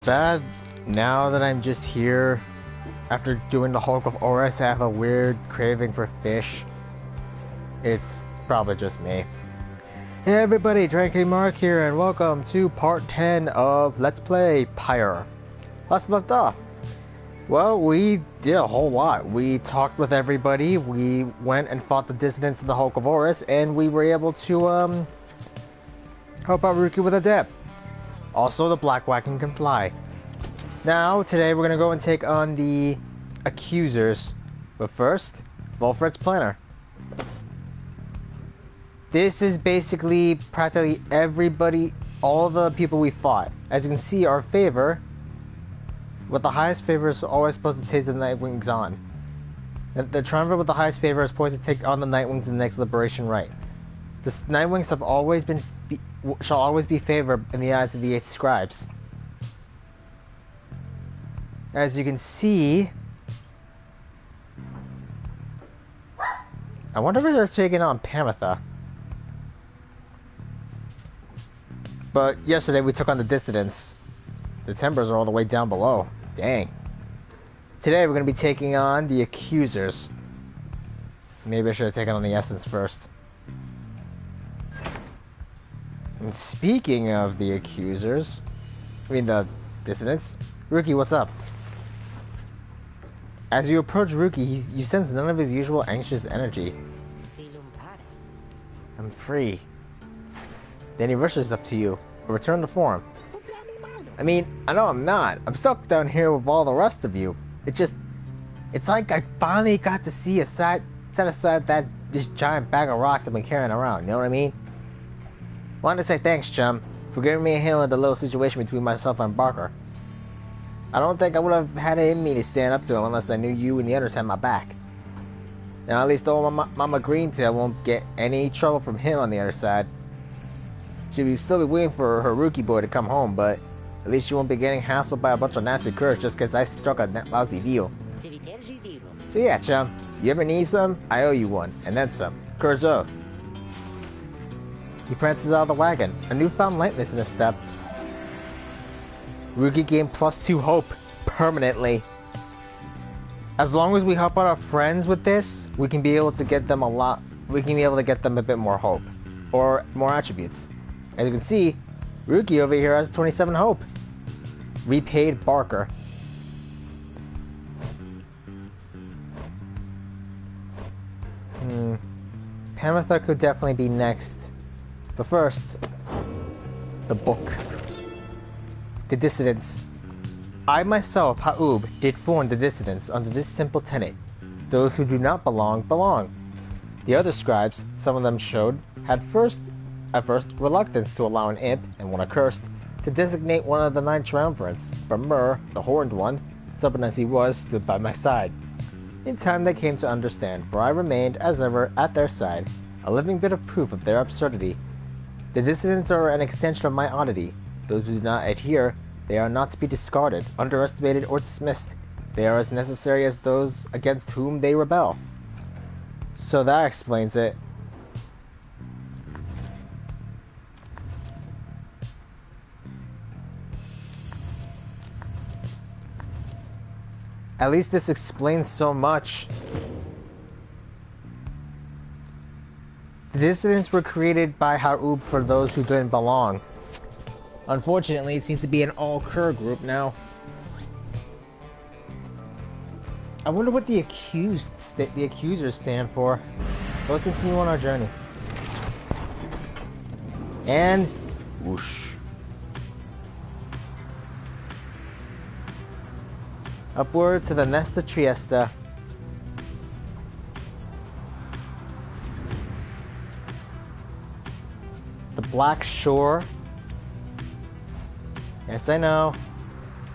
bad now that I'm just here after doing the Hulk of Horus. I have a weird craving for fish. It's probably just me. Hey everybody, Drinking Mark here, and welcome to part 10 of Let's Play Pyre. Last left off. Well, we did a whole lot. We talked with everybody, we went and fought the dissidents of the Hulk of Horus, and we were able to help out Rookie with a dip. Also, the Black Wagon can fly. Now, today we're gonna go and take on the Accusers. But first, Volfred's Planner. This is basically practically everybody, all the people we fought. As you can see, our favor, with the highest favor, is always supposed to take the Nightwings on. The triumvirate with the highest favor is supposed to take on the Nightwings in the next Liberation Rite. The Nightwings have always been, shall always be favored in the eyes of the 8 scribes. As you can see, I wonder if they're taking on Pamitha. But yesterday we took on the dissidents. The timbers are all the way down below. Dang. Today we're going to be taking on the Accusers. Maybe I should have taken on the Essence first. And speaking of the Accusers, I mean the dissidents, Rookie, what's up? As you approach Rookie, you sense none of his usual anxious energy. I'm free. Then he rushes up to you. Return to form. I mean, I know I'm not. I'm stuck down here with all the rest of you. It's like I finally got to see set aside this giant bag of rocks I've been carrying around. You know what I mean? Wanted to say thanks, chum, for giving me a handle in the little situation between myself and Barker. I don't think I would have had it in me to stand up to him unless I knew you and the others had my back. Now at least old Mama Greentail won't get any trouble from him on the other side. She'll still be waiting for her Rookie boy to come home, but at least she won't be getting hassled by a bunch of nasty curs just because I struck a lousy deal. So yeah, chum, you ever need some? I owe you one, and then some. Cur's oath. He prances out of the wagon, a newfound lightness in his step. Rookie gained +2 hope, permanently. As long as we help out our friends with this, we can be able to get them a bit more hope. Or more attributes. As you can see, Rookie over here has 27 hope. Repaid Barker. Pamitha could definitely be next. But first, the book. The Dissidents. I myself, Ha'ub, did form the Dissidents under this simple tenet. Those who do not belong, belong. The other scribes, some of them showed, at first reluctance to allow an imp, and one accursed, to designate one of the 9 triumvirates, but Mur, the horned one, stubborn as he was, stood by my side. In time they came to understand, for I remained, as ever, at their side, a living bit of proof of their absurdity. The dissidents are an extension of my oddity. Those who do not adhere, they are not to be discarded, underestimated, or dismissed. They are as necessary as those against whom they rebel. So that explains it. At least this explains so much. The dissidents were created by Ha'ub for those who didn't belong. Unfortunately, it seems to be an all-cur group now. I wonder what the Accusers stand for. Let's continue on our journey. And whoosh. Upward to the Nesta Triesta. The Black Shore. Yes, I know.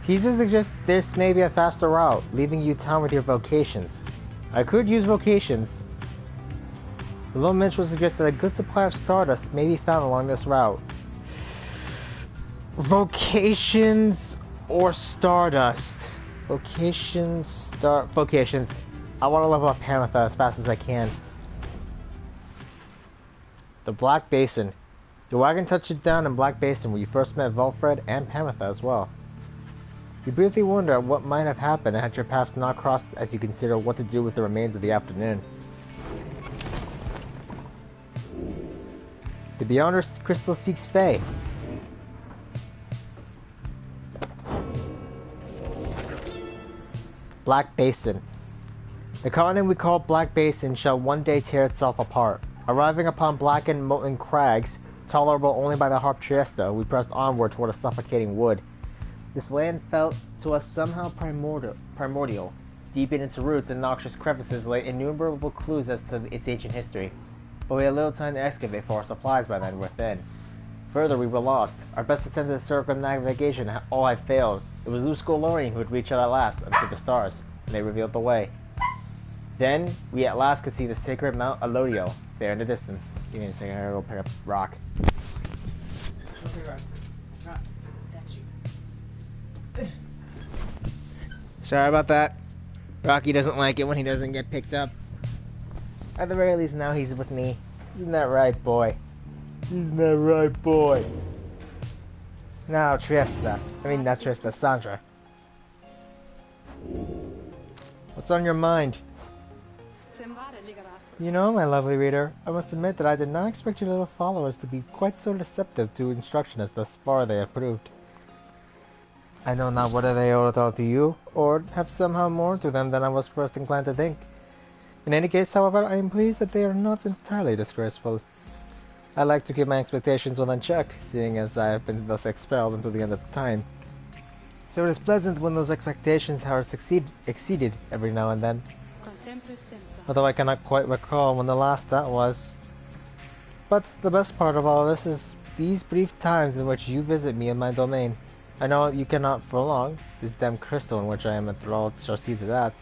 Teasers suggest this may be a faster route, leaving you town with your vocations. I could use vocations. The little minstrel suggests that a good supply of stardust may be found along this route. Vocations or stardust? Vocations. I want to level up Pamitha as fast as I can. The Black Basin. Your wagon touched it down in Black Basin where you first met Volfred and Pamitha as well. You briefly wonder what might have happened had your paths not crossed as you consider what to do with the remains of the afternoon. The Beyonder Crystal seeks Faye. Black Basin. The continent we call Black Basin shall one day tear itself apart. Arriving upon blackened, molten crags, tolerable only by the harp Triesta, we pressed onward toward a suffocating wood. This land felt to us somehow primordial. Deep in its roots and noxious crevices lay innumerable clues as to its ancient history. But we had little time to excavate, for our supplies by then were thin. Further, we were lost. Our best attempts at circumnavigation all had failed. It was Lusco Lorien who had reached out at last unto the stars, and they revealed the way. Then, we at last could see the sacred Mount Alodio, there in the distance. Give me a second, I gotta go pick up rock. Okay, rock. Rock, got you. Sorry about that. Rocky doesn't like it when he doesn't get picked up. At the very least, now he's with me. Isn't that right, boy? Isn't that right, boy? Now, Triesta. I mean, not Triesta, Sandra. What's on your mind? You know, my lovely reader, I must admit that I did not expect your little followers to be quite so receptive to instruction as thus far they have proved. I know not whether they owe it all to you, or have somehow more to them than I was first inclined to think. In any case, however, I am pleased that they are not entirely disgraceful. I like to keep my expectations well in check, seeing as I have been thus expelled until the end of the time. So it is pleasant when those expectations are exceeded every now and then. Although I cannot quite recall when the last that was. But the best part of all this is these brief times in which you visit me in my domain. I know you cannot for long. This damn crystal in which I am enthralled shall see to that.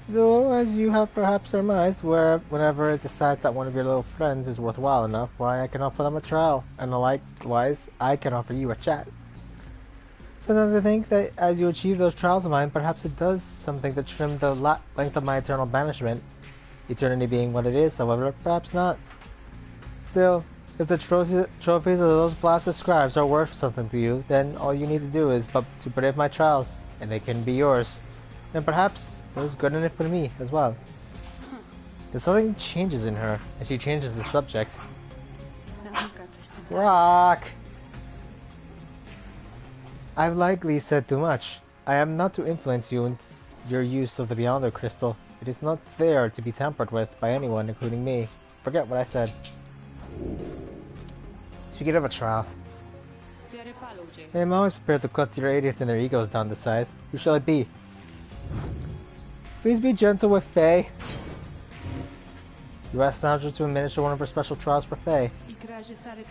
Though, as you have perhaps surmised, whenever it decides that one of your little friends is worthwhile enough, why, I can offer them a trial, and likewise, I can offer you a chat. Sometimes I think that as you achieve those trials of mine, perhaps it does something to trim the length of my eternal banishment. Eternity being what it is, however, perhaps not. Still, if the trophies of those blasted scribes are worth something to you, then all you need to do is but to brave my trials, and they can be yours. And perhaps there's good in it for me as well. If something changes in her, and she changes the subject. Rock! I've likely said too much. I am not to influence you in your use of the Beyonder Crystal. It is not fair to be tampered with by anyone, including me. Forget what I said. Speaking of a trial, I am always prepared to cut your idiots and their egos down to size. Who shall it be? Please be gentle with Faye. You asked Sandra to administer one of her special trials for Faye.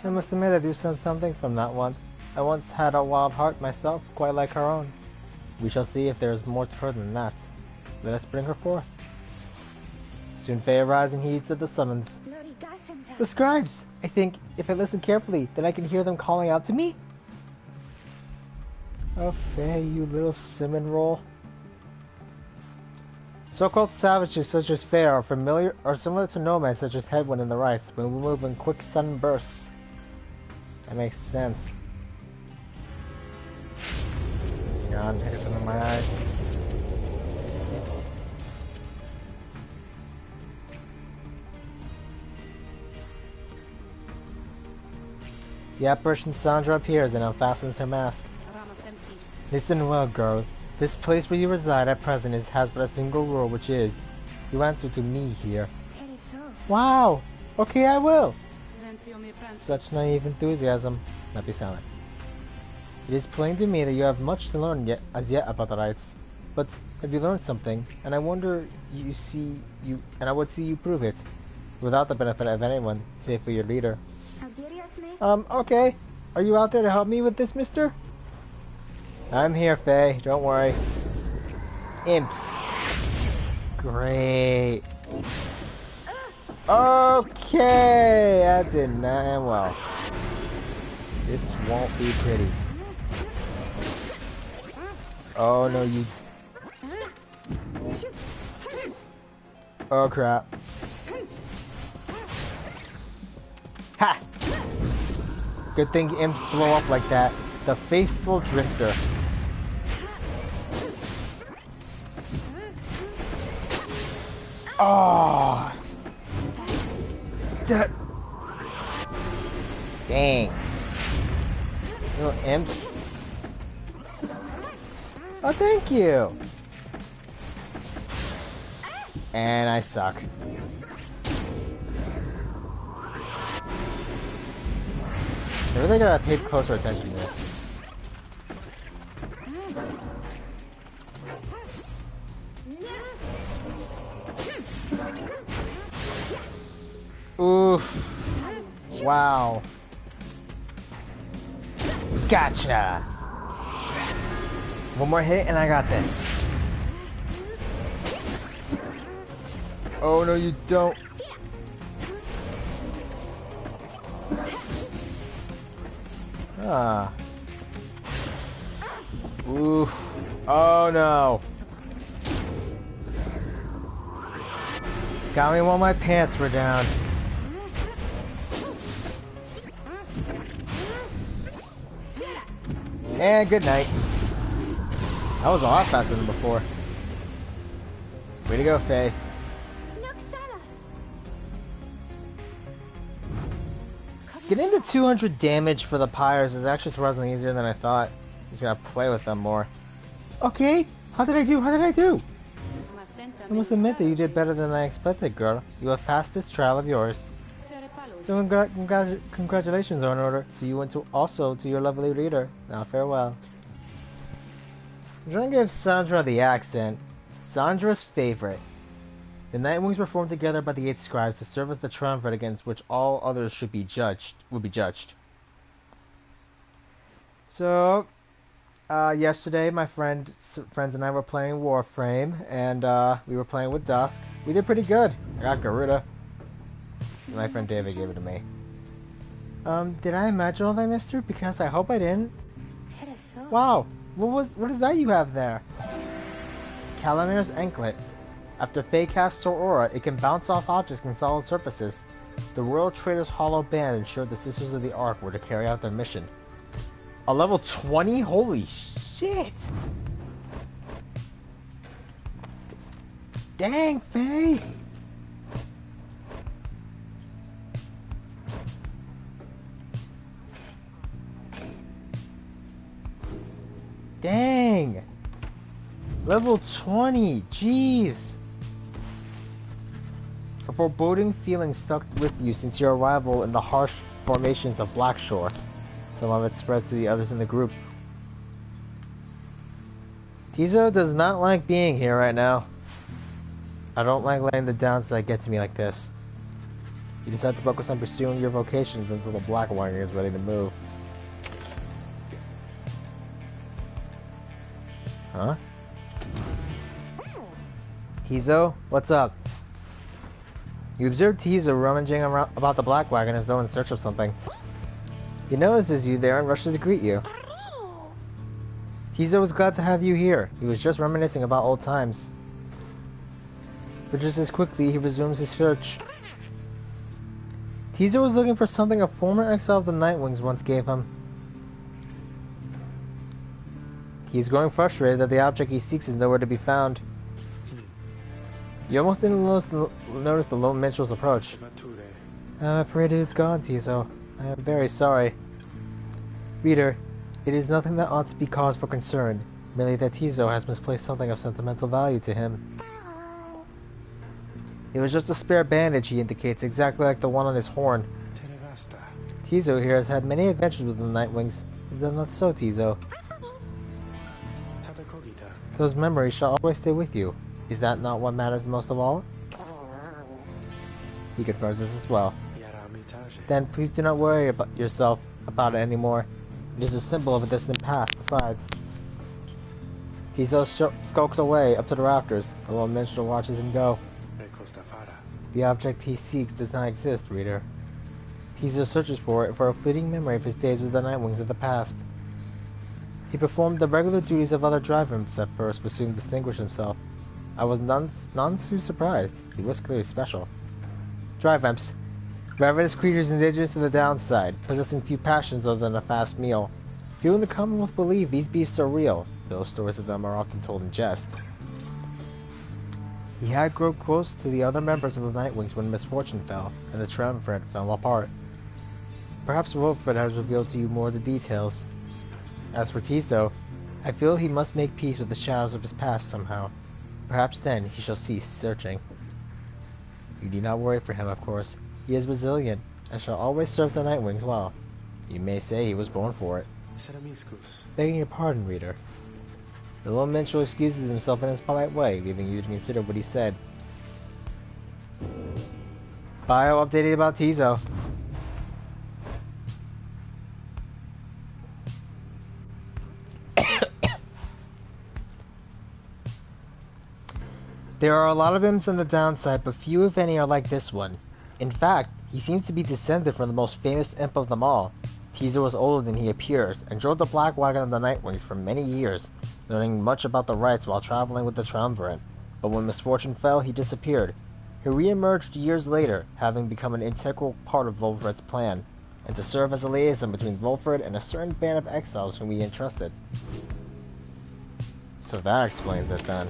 I must admit I do sense something from that one. I once had a wild heart myself, quite like her own. We shall see if there is more to her than that. Let us bring her forth. Soon Faye arrives and heeds the summons. The scribes! I think, if I listen carefully, then I can hear them calling out to me. Oh, Faye, you little cinnamon roll. So-called savages such as Faye are similar to nomads such as Headwind and the Rights, but we move in quick sudden bursts. That makes sense. God, hit it in my eye. The apparition Sandra appears and unfastens her mask. Listen well, girl. This place where you reside at present has but a single rule, which is, you answer to me here. Wow! Okay, I will! Such naive enthusiasm. Not be silent. It is plain to me that you have much to learn as yet about the rights. But have you learned something? And I wonder I would see you prove it, without the benefit of anyone, save for your leader. Okay. Are you out there to help me with this, mister? I'm here, Faye. Don't worry. Imps. Great. Okay. That did not end well. This won't be pretty. Oh, no, you... Oh, crap. Ha! Good thing imps blow up like that. The faithful drifter. Oh! Dang. Little imps. Oh, thank you! And I suck. I really gotta pay closer attention to this. Oof. Wow. Gotcha. One more hit and I got this. Oh no, you don't. Ah. Oof. Oh no. Got me while my pants were down. And good night. That was a lot faster than before. Way to go, Faye. Getting to 200 damage for the Pyres is actually surprisingly easier than I thought. Just gotta play with them more. Okay, how did I do? How did I do? I must admit that you did better than I expected, girl. You have passed this trial of yours. So congratulations are in order to you and also to your lovely reader. Now farewell. I'm trying to give Sandra the accent. Sandra's favorite. The Nightwings were formed together by the 8 scribes to serve as the triumvirate against which all others would be judged. So, yesterday my friends and I were playing Warframe, and we were playing with Dusk. We did pretty good. I got Garuda. My friend David gave it to me. Did I imagine all that, mister? Because I hope I didn't. Wow, what is that you have there? Calamir's anklet. After Faye casts her aura, it can bounce off objects and solid surfaces. The Royal Trader's hollow band ensured the Sisters of the Ark were to carry out their mission. A level 20? Holy shit! Dang, Faye! Dang! Level 20! Jeez! A foreboding feeling stuck with you since your arrival in the harsh formations of Blackshore. Some of it spreads to the others in the group. Tizo does not like being here right now. I don't like letting the downside get to me like this. You decide to focus on pursuing your vocations until the Black Wagon is ready to move. Huh? Tizo, what's up? You observe Tizo rummaging around about the Black Wagon as though in search of something. He notices you there and rushes to greet you. Tizo was glad to have you here. He was just reminiscing about old times. But just as quickly, he resumes his search. Tizo was looking for something a former exile of the Nightwings once gave him. He is growing frustrated that the object he seeks is nowhere to be found. You almost didn't notice the lone minstrel's approach. I'm afraid it is gone, Tizo. I am very sorry. Reader, it is nothing that ought to be cause for concern, merely that Tizo has misplaced something of sentimental value to him. It was just a spare bandage, he indicates, exactly like the one on his horn. Tizo here has had many adventures with the Nightwings. Is that not so, Tizo? Those memories shall always stay with you. Is that not what matters most of all? He confirms this as well. Then please do not worry about yourself about it anymore. It is a symbol of a distant past, besides. Tizo skulks away up to the rafters. The lone minstrel watches him go. The object he seeks does not exist, reader. Tizo searches for it for a fleeting memory of his days with the Nightwings of the past. He performed the regular duties of other drive imps at first, but soon distinguished himself. I was none too surprised. He was clearly special. Drive imps. Ravenous creatures indigenous to the downside, possessing few passions other than a fast meal. Few in the Commonwealth believe these beasts are real, though stories of them are often told in jest. He had grown close to the other members of the Nightwings when misfortune fell, and the triumvirate fell apart. Perhaps Wilfred has revealed to you more of the details. As for Tizo, I feel he must make peace with the shadows of his past somehow. Perhaps then he shall cease searching. You need not worry for him, of course. He is resilient, and shall always serve the Nightwings well. You may say he was born for it. Begging your pardon, reader. The little minstrel excuses himself in his polite way, leaving you to consider what he said. Bio updated about Tizo. There are a lot of imps on the downside, but few if any are like this one. In fact, he seems to be descended from the most famous imp of them all. Tizo was older than he appears, and drove the Black Wagon of the Nightwings for many years, learning much about the rites while traveling with the Triumvirate. But when misfortune fell, he disappeared. He re-emerged years later, having become an integral part of Volfred's plan, and to serve as a liaison between Volfred and a certain band of exiles whom he entrusted. So that explains it then.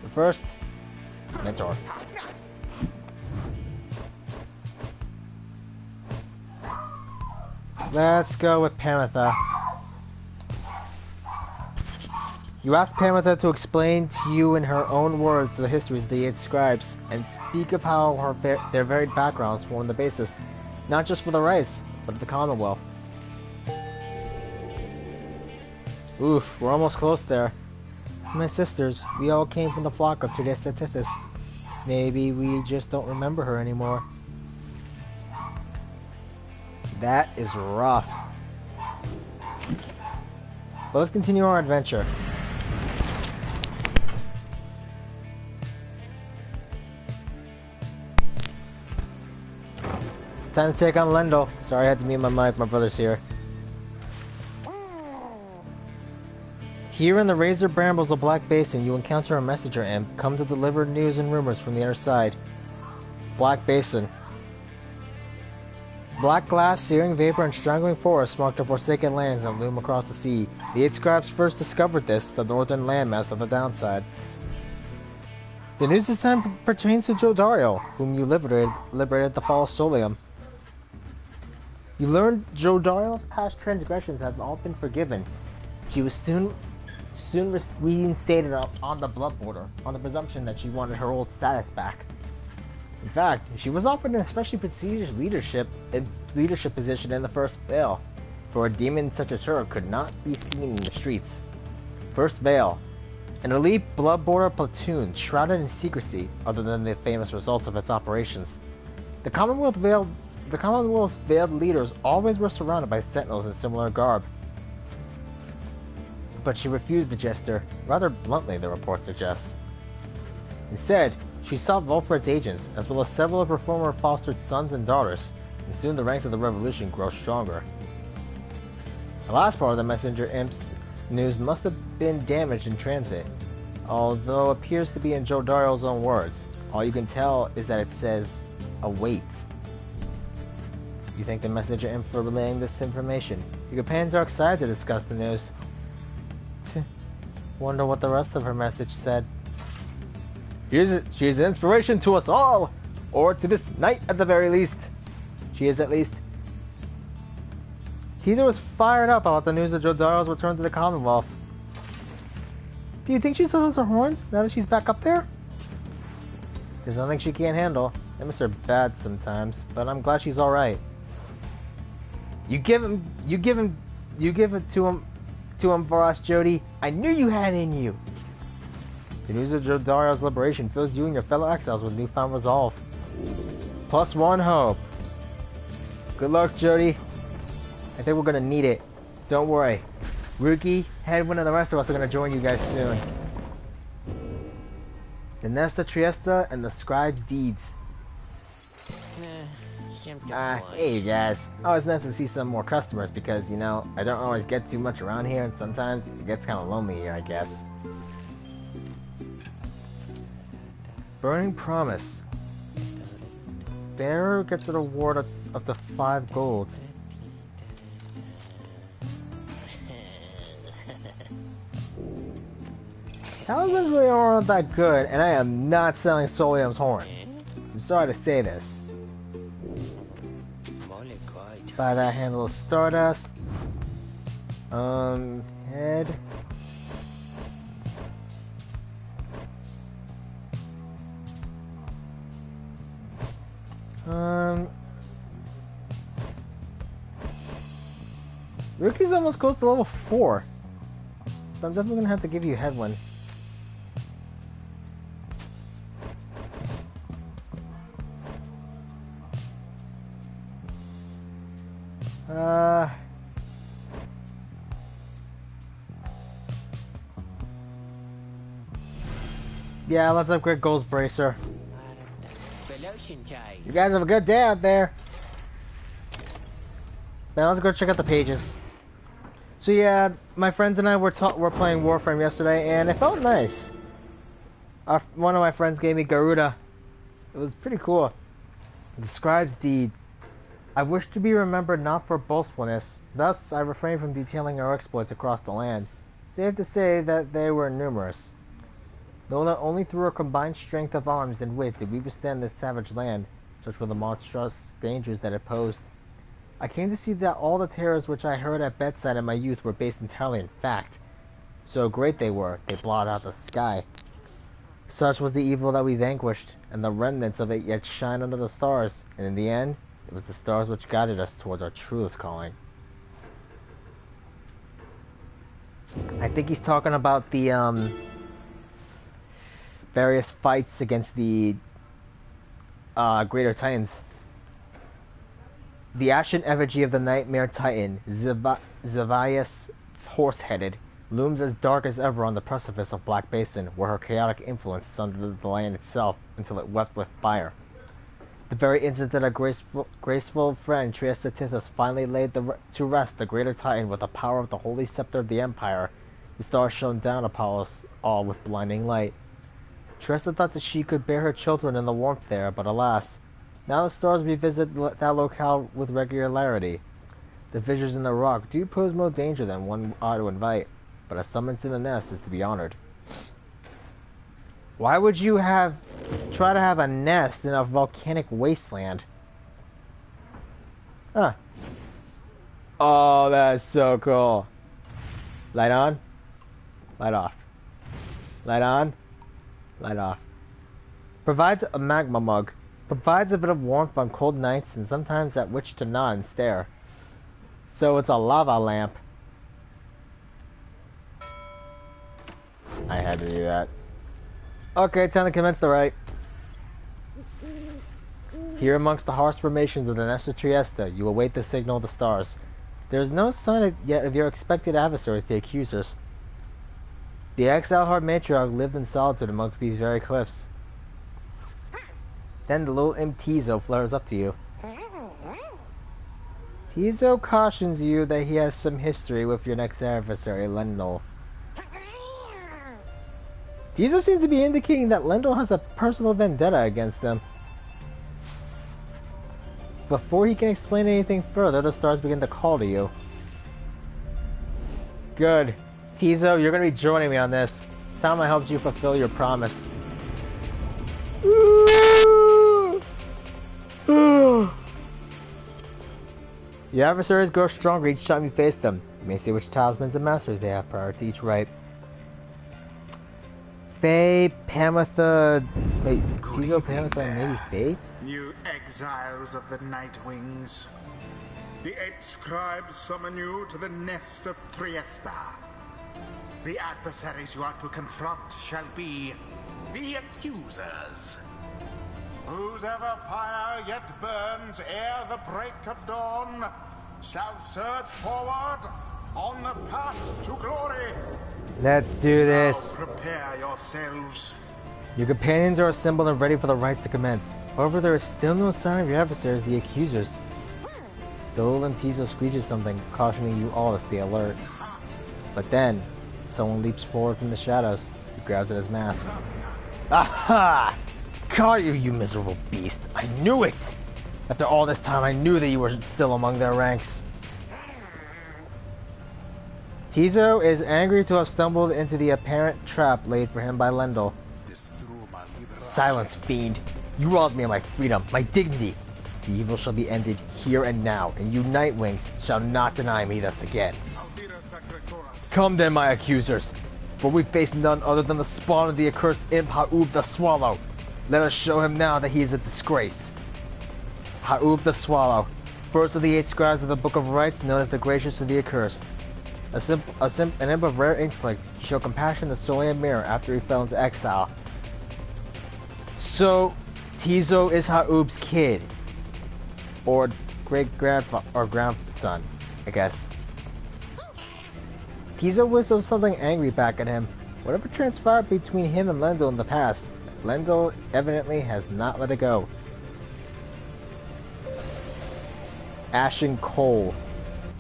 But first, mentor. Let's go with Pamitha. You ask Pamitha to explain to you in her own words the histories of the 8 scribes, and speak of how their varied backgrounds form the basis, not just for the rites, but of the Commonwealth. Oof, we're almost close there. My sisters, we all came from the flock of Tridesta Tithys. Maybe we just don't remember her anymore. That is rough. But let's continue our adventure. Time to take on Lendel. Sorry I had to mute my mic, my brother's here. Here in the Razor Brambles of Black Basin, you encounter a messenger imp come to deliver news and rumors from the other side. Black Basin. Black glass, searing vapor, and strangling forests mark the forsaken lands that loom across the sea. The 8 scribes first discovered this, the northern landmass of the downside. The news this time pertains to Jodario, whom you liberated at the fall of Solium. You learned Jodario's past transgressions have all been forgiven. She was soon reinstated on the blood border, on the presumption that she wanted her old status back. In fact, she was offered an especially prestigious leadership position in the First Vale, for a demon such as her could not be seen in the streets. First Vale, an elite blood border platoon shrouded in secrecy, other than the famous results of its operations. The Commonwealth's veiled leaders always were surrounded by sentinels in similar garb. But she refused the jester, rather bluntly the report suggests. Instead, she sought Volfred's agents, as well as several of her former fostered sons and daughters, and soon the ranks of the revolution grow stronger. The last part of the messenger imp's news must have been damaged in transit, although appears to be in Jodario's own words. All you can tell is that it says, await. You thank the messenger imp for relaying this information. Your companions are excited to discuss the news. Wonder what the rest of her message said. She is an inspiration to us all, or to this knight at the very least. She is at least. Tizo was fired up about the news of Jodario's return to the Commonwealth. Do you think she still has her horns now that she's back up there? There's nothing she can't handle. Imps are bad sometimes, but I'm glad she's all right. You give it to him, Vorash Jody. I knew you had it in you. The news of Jodario's liberation fills you and your fellow exiles with newfound resolve. +1 hope. Good luck, Jody. I think we're gonna need it. Don't worry. Ruki, Headwind, and the rest of us are gonna join you guys soon. The Nesta Triesta and the Scribe's Deeds. Hey you guys. Always nice to see some more customers because, you know, I don't always get too much around here and sometimes it gets kind of lonely here, I guess. Burning Promise. Bearer gets an award of up to 5 gold. Talismans really aren't that good, and I am not selling Solium's horn. I'm sorry to say this. Buy that handle of Stardust. Head. Ricky's almost close to level 4. So I'm definitely gonna have to give you Headwind. Yeah, let's upgrade Gold's Bracer. You guys have a good day out there. Now let's go check out the pages. So yeah, my friends and I were playing Warframe yesterday, and it felt nice. One of my friends gave me Garuda. It was pretty cool. It describes the I wish to be remembered not for boastfulness. Thus, I refrain from detailing our exploits across the land. Safe to say that they were numerous. Though not only through our combined strength of arms and wit did we withstand this savage land, such were the monstrous dangers that it posed. I came to see that all the terrors which I heard at bedside in my youth were based entirely in fact. So great they were, they blotted out the sky. Such was the evil that we vanquished, and the remnants of it yet shine under the stars, and in the end, it was the stars which guided us towards our truest calling. I think he's talking about the, various fights against the, Greater Titans. The ashen effigy of the Nightmare Titan, Zavias Horse-Headed, looms as dark as ever on the precipice of Black Basin, where her chaotic influence sundered the land itself until it wept with fire. The very instant that our graceful friend Triesta Tithys finally laid to rest the Greater Titan with the power of the Holy Scepter of the Empire, the stars shone down upon us all with blinding light. Triesta thought that she could bear her children in the warmth there, but alas, now the stars revisit that locale with regularity. The fissures in the rock do pose more danger than one ought to invite, but a summons to the nest is to be honored. Why would you try to have a nest in a volcanic wasteland? Huh. Oh, that's so cool. Light on, light off. Light on, light off. Provides a magma mug. Provides a bit of warmth on cold nights and sometimes at which to nod and stare. So it's a lava lamp. I had to do that. Okay, time to commence the rite. Here amongst the harsh formations of the nest of Triesta, you await the signal of the stars. There is no sign yet of your expected adversaries, the Accusers. The exile-hard matriarch lived in solitude amongst these very cliffs. Then the little imp Tizo flares up to you. Tizo cautions you that he has some history with your next adversary, Lendel. Tizo seems to be indicating that Lendel has a personal vendetta against him. Before he can explain anything further, the stars begin to call to you. Good. Tizo, you're going to be joining me on this. Tom, I helped you fulfill your promise. Your adversaries grow stronger each time you face them. You may see which talismans and masters they have prior to each rite. Faye, Pamitha... Wait, Tizo, Pamitha, maybe Faye? You exiles of the Night Wings. The Ape Scribes summon you to the nest of Triesta. The adversaries you are to confront shall be the Accusers. Whose ever pyre yet burns ere the break of dawn shall surge forward on the path to glory. Let's do this. Now prepare yourselves. Your companions are assembled and ready for the rites to commence. However, there is still no sign of your adversaries, the Accusers. Dole and Tizo screeches something, cautioning you all to stay alert. But then, someone leaps forward from the shadows. He grabs at his mask. Aha! Caught you, you miserable beast! I knew it! After all this time, I knew that you were still among their ranks. Tizo is angry to have stumbled into the apparent trap laid for him by Lendel. Silence, fiend. You robbed me of my freedom, my dignity. The evil shall be ended here and now, and you Nightwings shall not deny me thus again. Come then, my accusers, for we face none other than the spawn of the accursed imp Ha'ub the Swallow. Let us show him now that he is a disgrace. Ha'ub the Swallow, first of the 8 scribes of the Book of Rights, known as the Gracious of the Accursed. An imp of rare intellect, he showed compassion to Soleil Mirror after he fell into exile. So, Tizo is Ha'ub's kid. Or great-grandfather, or grandson, I guess. Tizo whistled something angry back at him. Whatever transpired between him and Lendel in the past, Lendel evidently has not let it go. Ashen coal.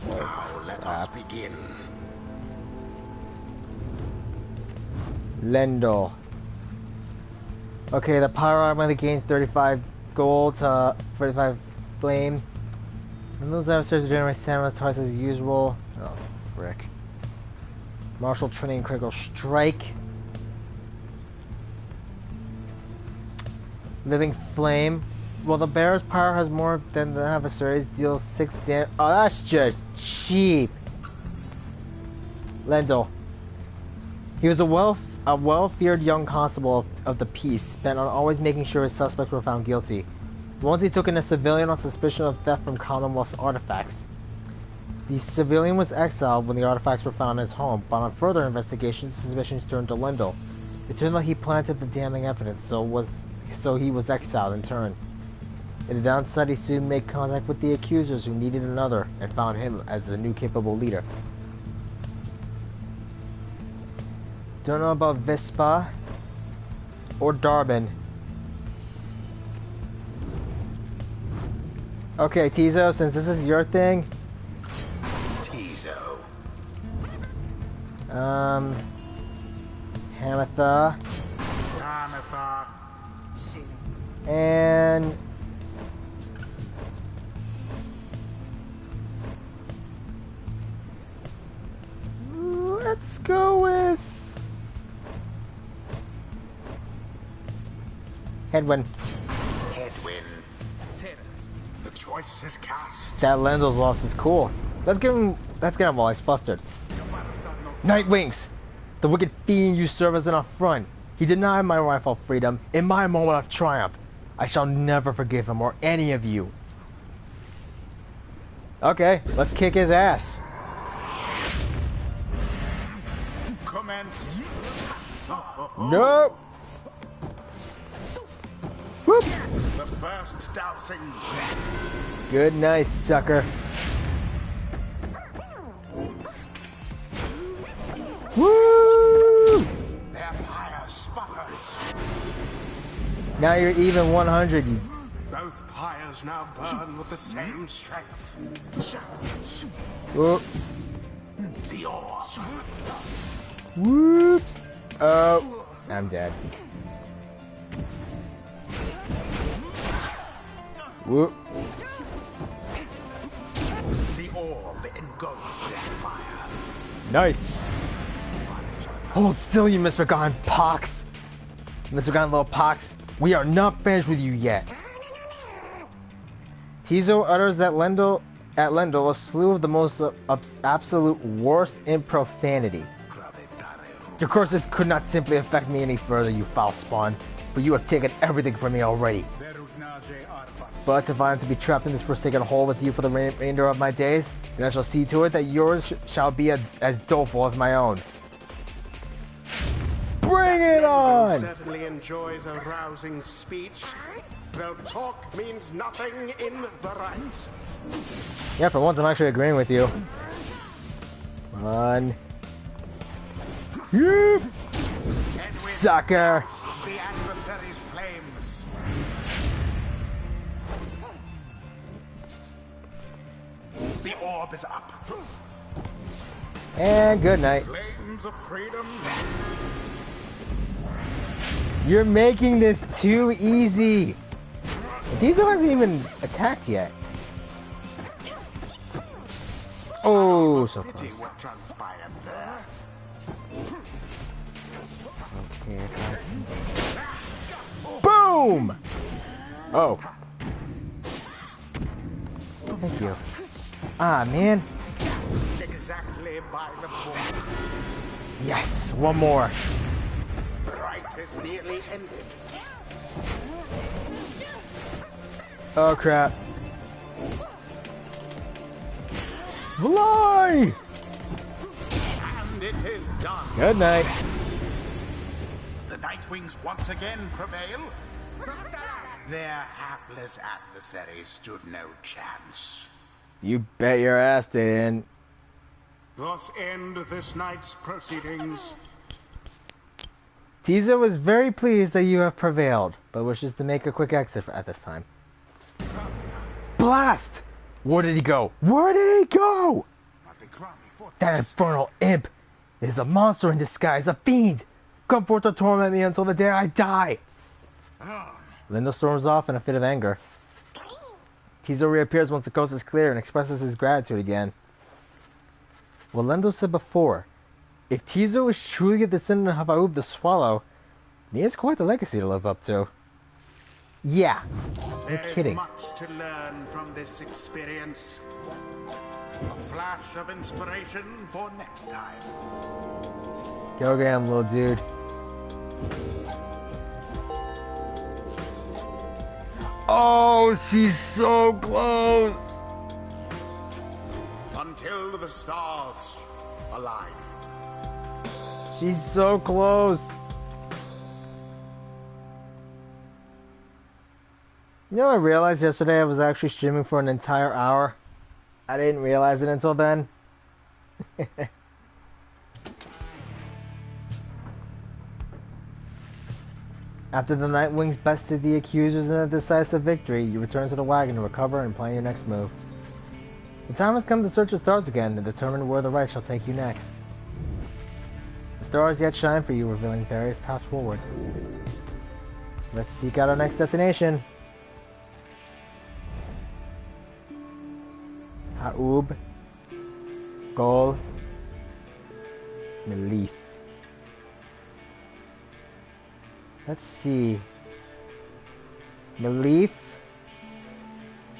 Now let us begin. Lendel. Okay, the Pyre automatically gains 35 gold to 45 flame. And those adversaries generate stamina twice as usual. Oh, frick. Martial training and critical strike. Living flame. Well, the bear's power has more than the adversaries. Deals 6 damage. Oh, that's just cheap. Lendel. He was a well-feared young constable of the peace, bent on always making sure his suspects were found guilty. Once he took in a civilian on suspicion of theft from Commonwealth artifacts. The civilian was exiled when the artifacts were found in his home, but on further investigation, suspicions turned to Lendel. It turned out he planted the damning evidence, so he was exiled in turn. In the downside, he soon made contact with the Accusers, who needed another, and found him as the new capable leader. Don't know about Vespa or Darbin. Okay, Tizo, since this is your thing. Tizo. Hamatha. Hamatha. And let's go with Headwind. Headwind. The choice is cast. That Lendel's loss is cool. Let's get him while he's flustered. Nightwings! The wicked fiend you serve as an affront. He denied my rightful freedom in my moment of triumph. I shall never forgive him or any of you. Okay, let's kick his ass. Commence. Nope. Whoop. The first dousing. Good night, sucker. Woo! Their pyre sputters. Now you're even 100. You... Both pyres now burn with the same strength. Whoop. The orb. Whoop. Oh, I'm dead. Whoop. The orb engulfed in fire. Nice. Hold still, you misbegotten pox. Misbegotten little pox. We are not finished with you yet. Tizo utters that Lendel a slew of the most absolute worst in profanity. Your curses could not simply affect me any further, you foul spawn, for you have taken everything from me already. But if I am to be trapped in this forsaken hole with you for the remainder of my days, then I shall see to it that yours shall be as doleful as my own. Bring it on! Certainly enjoys a rousing speech, though talk means nothing in the rights. Yeah, for once I'm actually agreeing with you. One. Yep. Sucker! The adversary's flames. The orb is up. And good night. Flames of freedom. You're making this too easy. Tizo hasn't even attacked yet. Oh, so Pity close. what transpired there. Okay. Boom! Oh. Thank you. Ah, man. Exactly by the book. Yes, one more. The rite is nearly ended. Oh, crap. Fly! And it is done. Good night. The Nightwings once again prevail. Their hapless adversaries stood no chance. You bet your ass they didn't. Thus end this night's proceedings. Teaser was very pleased that you have prevailed, but wishes to make a quick exit at this time. Blast! Where did he go? Where did he go? That infernal imp is a monster in disguise, a fiend. Come forth to torment me until the day I die. Lendel storms off in a fit of anger. Teaser reappears once the coast is clear and expresses his gratitude again. What Lendel said before, if Teaser was truly a descendant of Aub the Swallow, he has quite the legacy to live up to. Yeah, no kidding. There is much to learn from this experience. A flash of inspiration for next time. Go get him, little dude. Oh, she's so close. Until the stars align. She's so close. You know, I realized yesterday I was actually streaming for an entire hour. I didn't realize it until then. After the Nightwings bested the Accusers in a decisive victory, you return to the wagon to recover and plan your next move. The time has come to search the stars again and determine where the right shall take you next. The stars yet shine for you, revealing various paths forward. Let's seek out our next destination. Aub, Gol, Melif. Let's see. Melif,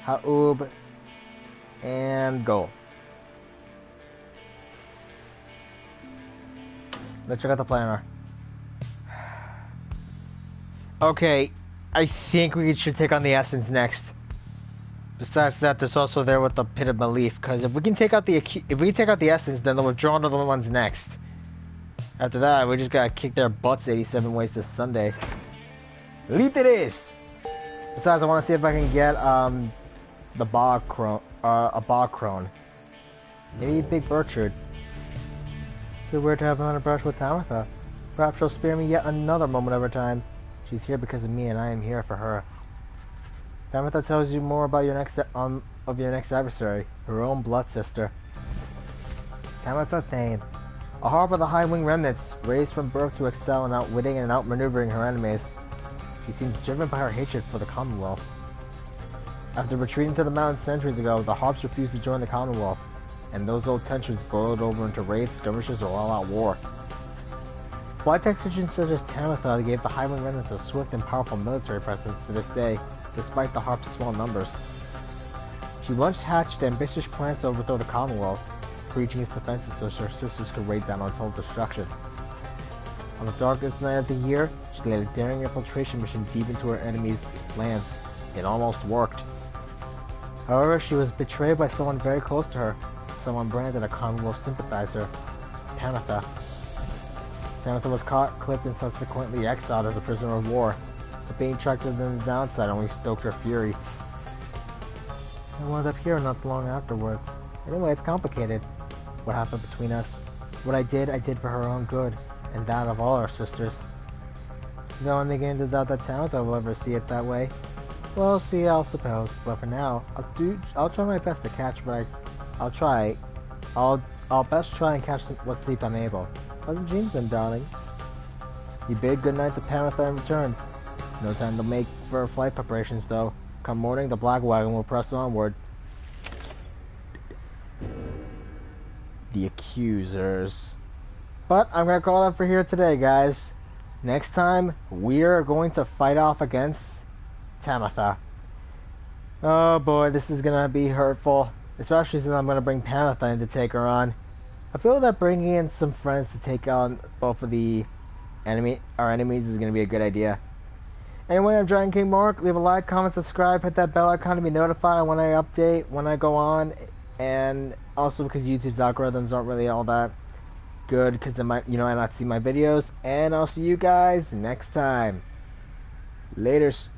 Aub, and Gol. Let's check out the planner. Okay, I think we should take on the Essence next. Besides that, there's also there with the Pit of Belief, because if we can take out the Essence, then the Withdrawn are the ones next. After that, we just gotta kick their butts 87 ways this Sunday. Elite it is! Besides, I want to see if I can get the Bog Crone, a Bog Crone. Maybe Big Burchard. So weird to have another brush with Tamitha. Perhaps she'll spare me yet another moment of her time. She's here because of me, and I am here for her. Tamitha tells you more about your next adversary, her own blood sister. Tamitha Thane, a harp of the High Wing remnants, raised from birth to excel in outwitting and outmaneuvering her enemies. She seems driven by her hatred for the Commonwealth. After retreating to the mountains centuries ago, the harps refused to join the Commonwealth, and those old tensions boiled over into raids, skirmishes, or all-out war. Flight tacticians such as Tamitha gave the High Wing remnants a swift and powerful military presence to this day, despite the harp's small numbers. She once hatched ambitious plans to overthrow the Commonwealth, breaching its defenses so her sisters could raid down untold destruction. On the darkest night of the year, she led a daring infiltration mission deep into her enemy's lands. It almost worked. However, she was betrayed by someone very close to her, someone branded a Commonwealth sympathizer, Tamitha. Tamitha was caught, clipped, and subsequently exiled as a prisoner of war, but being tracked to the downside only stoked her fury. I wound up here not long afterwards. Anyway, it's complicated. What happened between us? What I did for her own good, and that of all our sisters. Though I'm beginning to doubt that Tamitha will ever see it that way. We'll see, I'll suppose. But for now, I'll try my best to catch what I'll best try and catch what sleep I'm able. Pleasant dreams then, darling. You bid good night to Tamitha and return. No time to make for flight preparations, though. Come morning, the Black Wagon will press onward. the Accusers. But I'm going to call that for here today, guys. Next time, we are going to fight off against Tamitha. Oh boy, this is going to be hurtful. Especially since I'm going to bring Tamitha in to take her on. I feel that bringing in some friends to take on both of our enemies is going to be a good idea. Anyway, I'm Dragon King Mark. Leave a like, comment, subscribe, hit that bell icon to be notified when I update, when I go on, and also because YouTube's algorithms aren't really all that good because I might not see my videos. And I'll see you guys next time. Laters.